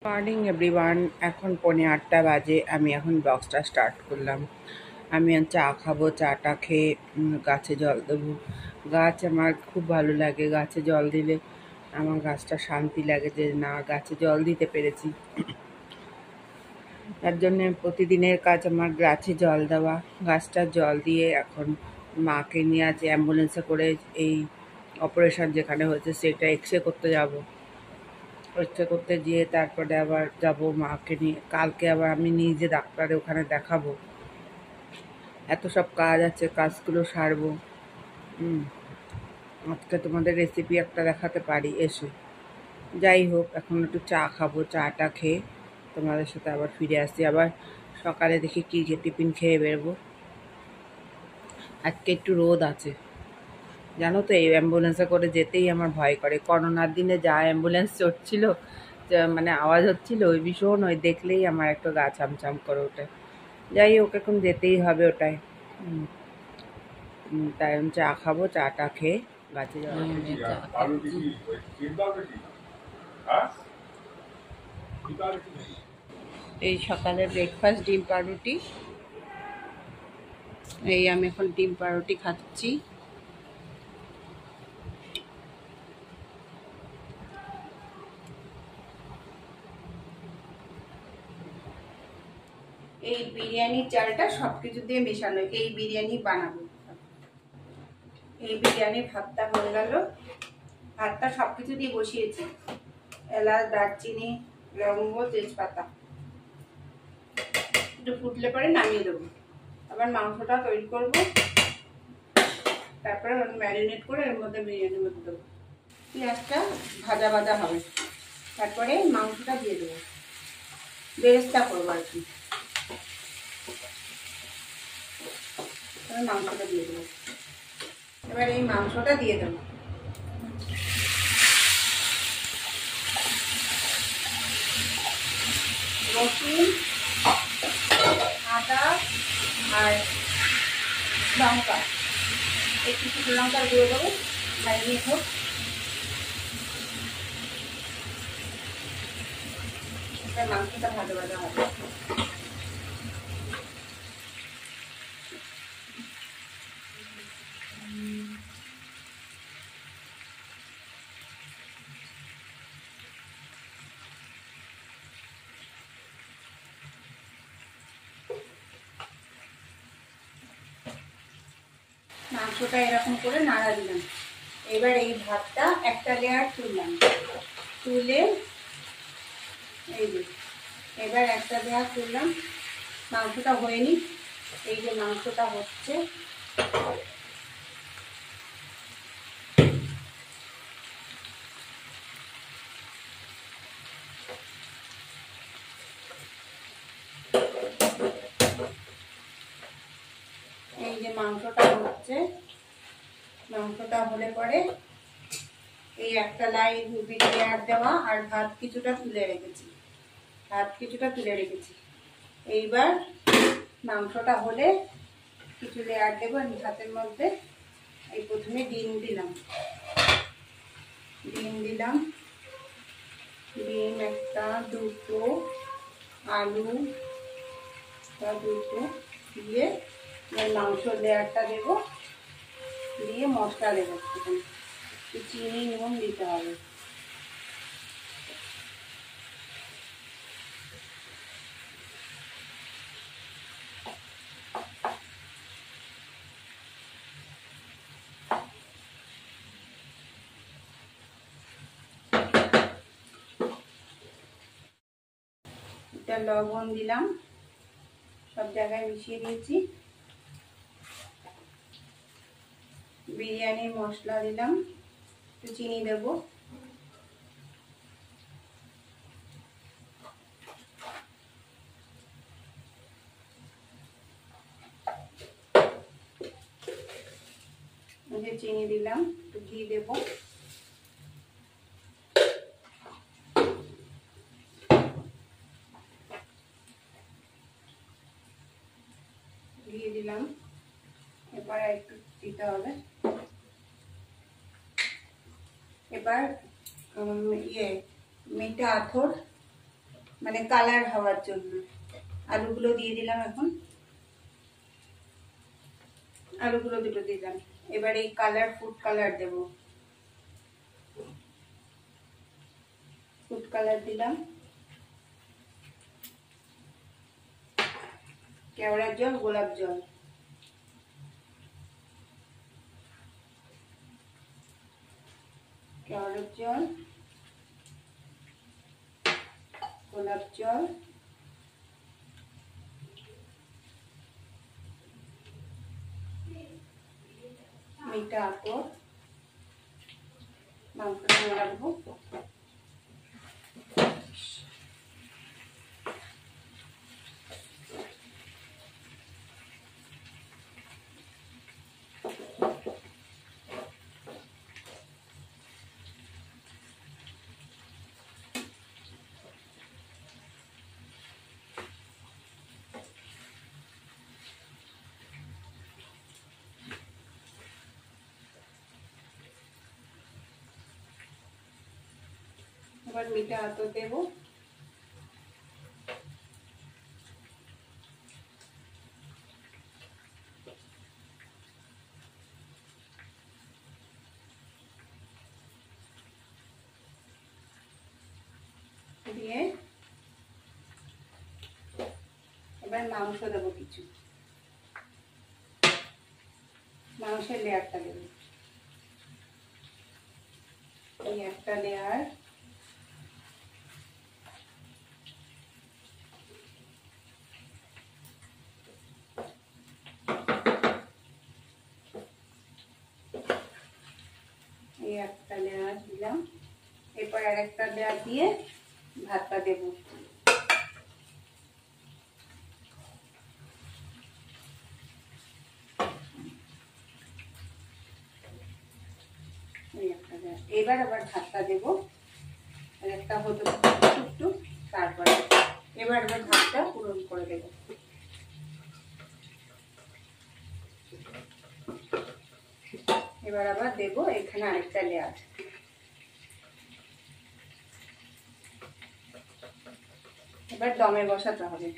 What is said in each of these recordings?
Morning everyone, এখন 8:45 বাজে। আমি এখন ব্লগসটা স্টার্ট করলাম। আমি চা খাবো, চাটা খেয়ে গাছে জল দেবো। গাছ আমার খুব ভালো লাগে, গাছে জল দিলে আমার গাছটা শান্তি লাগে যে না গাছে জল দিতে পেরেছি। তার জন্য প্রতিদিনের কাজ আমার গাছে জল দেওয়া। গাছটা জল দিয়ে এখন মাকে নিয়ে আছে অ্যাম্বুলেন্সে করে এই অপারেশন যেখানে হয়েছে সেটা এক্সরে করতে যাব। পরীক্ষা করতে গিয়ে তারপরে আবার যাব মাকে নিয়ে। কালকে আবার আমি নিজে ডাক্তারে ওখানে দেখাবো। এত সব কাজ আছে, কাজগুলো সারবো। আজকে তোমাদের রেসিপি একটা দেখাতে পারি এসে। যাই হোক, এখন একটু চা খাবো, চাটা খেয়ে তোমাদের সাথে আবার ফিরে আসছি। আবার সকালে দেখি কী টিফিন খেয়ে বেরোবো। আজকে একটু রোদ আছে, জানো তো। এই অ্যাম্বুলেন্সে করে যেতেই আমার ভয় করে। করোনার দিনে যা অ্যাম্বুলেন্স চড়ছিল, মানে আওয়াজ হচ্ছিল, ওই ভীষণ, ওই দেখলেই আমার একটু গা ছামছাম করে ওঠে। যাই হোক, এখন যেতেই হবে ওটাই। তাই আমি চা খাবো, চাটা খেয়ে গাছে যাবো। এই সকালে ব্রেকফাস্ট ডিম পাউরুটি। এই আমি এখন ডিম পাউরুটি খাচ্ছি। এই বিরিয়ানির চালটা সবকিছু দিয়ে মেশানো, এই বিরিয়ানি বানাবো। এই বিরিয়ানির ভাতটা হয়ে গেল। ভাতটা সবকিছু দিয়ে বসিয়েছি, এলাচ, দারচিনি, লবঙ্গ, তেজপাতা। একটু ফুটলে পরে নামিয়ে দেবো। আবার মাংসটা তৈরি করব, তারপরে ম্যারিনেট করে এর মধ্যে বিরিয়ানির মধ্যে দেবো। পেঁয়াজটা ভাজা ভাজা হবে, তারপরে মাংসটা দিয়ে দেবো। বেরেস্তা করবো আর কি। মাংসটা দিয়ে দেবো। এবার এই মাংসটা দিয়ে দেবো। রসুন, আদা আর লঙ্কা, একটু শুকনো লঙ্কার গুঁড়ো দেবো, ম্যারিনেট হোক। মাংসটা ভাজা ভাজা হবে। মাংসটা এরকম করে নাড়া দিলাম। এবার এই ভাতটা একটা লেয়ার তুললাম, তুলে এই যে এবার একটা লেয়ার তুললাম। মাংসটা হয়নি, এই যে মাংসটা হচ্ছে। এই যে মাংসটা হচ্ছে, মাংসটা হলে পরে এই একটা লেয়ার দেওয়া আর ভাত কিছুটা তুলে রেখেছি। এইবার মাংসটা হলে কিছু লেয়ার দেবো ভাতের মধ্যে। এই প্রথমে ডিম দিলাম, ডিম একটা, দুটো, আলু দুটো দিয়ে মাংস লেয়ারটা দেবো, দিয়ে মশলা দেবো। চিনি, নুন দিতে হবে। এটা লবণ দিলাম, সব জায়গায় মিশিয়ে দিয়েছি। বিরিয়ানির মশলা দিলাম, একটু চিনি দেবো। চিনি দিলাম, একটু ঘি দেবো। ঘি দিলাম, এবার একটু দিতে হবে। এবার মিঠা আতর মানে কালার হওয়ার জন্য। আলুগুলো দিয়ে দিলাম, এখন আলুগুলো দুটো দিলাম। এবার এই কালার, ফুড কালার দেব। ফুড কালার দিলাম, কেওড়ার জল, গোলাপ জল, কেওড়ার জল, গোলাপ জল, মিঠা আতর, মাংসটা রাখবো। এবার মিঠা আতর দেব। দিয়ে এবার মাংস দেবো কিছু, মাংসের লেয়ারটা দেবো। এই একটা লেয়ার, এই একটা লেয়ার দিলাম। এরপর আর একটা লেয়ার দিয়ে ভাতটা দেব। এবার আবার ভাতটা দেবো, আর একটা হতে একটু, তারপরে এবার আবার ভাতটা পূরণ করে দেবো। এবার আবার দেবো এখানে আরেকটা লেয়ার। এবার দমে বসাতে হবে।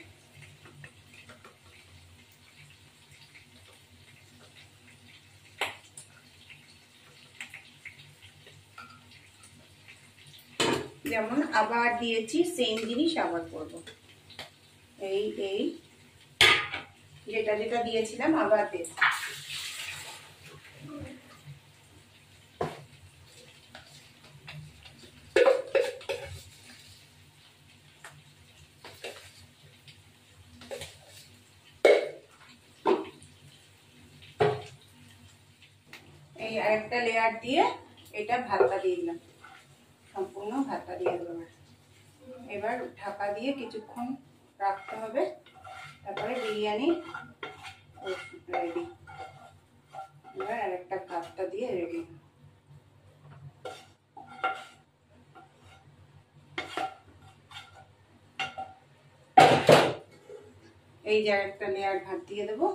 যেমন আবার দিয়েছি সেম জিনিস আবার করব। এই যেটা যেটা দিয়েছিলাম আবার দেব। এই আরেকটা লেয়ার দিয়ে এটা ভাতটা দিয়ে দিলাম, সম্পূর্ণ ভাতটা দিয়ে দেবো। এবার ঢাকা দিয়ে কিছুক্ষণ রাখতে হবে, তারপরে বিরিয়ানি রেডি। এবার আরেকটা ভাতটা দিয়ে রেডি। এই যে একটা লেয়ার ভাত দিয়ে দেবো,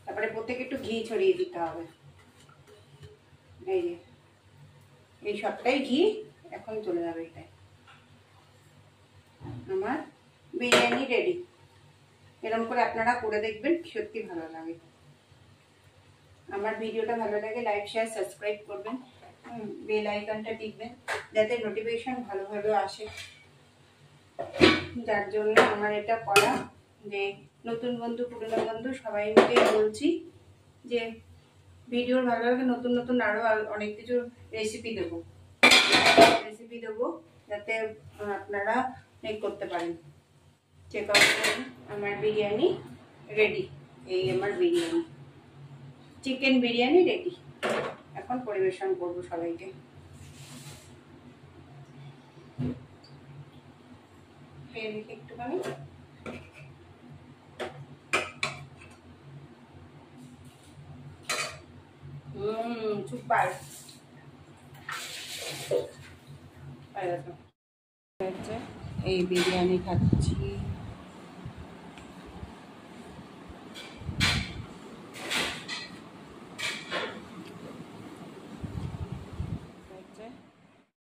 তারপরে প্রত্যেকে একটু ঘি ছড়িয়ে দিতে হবে। এই যে এই সবটাই ঘি এখন চলে যাবে। এটাই আমার বিরিয়ানি রেডি। এরকম করে আপনারা করে দেখবেন, সত্যি ভালো লাগে। আমার ভিডিওটা ভালো লাগে লাইক, শেয়ার, সাবস্ক্রাইব করবেন, বেল আইকনটা টিপবেন যাতে নোটিফিকেশন ভালোভাবে আসে। যার জন্য আমার এটা করা, যে নতুন বন্ধু, পুরনো বন্ধু সবাই মিলে বলছি যে ভিডিও ভালো লাগে, নতুন নতুন আরো অনেক কিছু রেসিপি দেবো যাতে আপনারা করতে পারেন। চেক আউট করুন। আমার বিরিয়ানি রেডি। এই আমার বিরিয়ানি, চিকেন বিরিয়ানি রেডি। এখন পরিবেশন করবো সবাইকে। একটুখানি সুপার। এই বিরিয়ানি খাচ্ছি।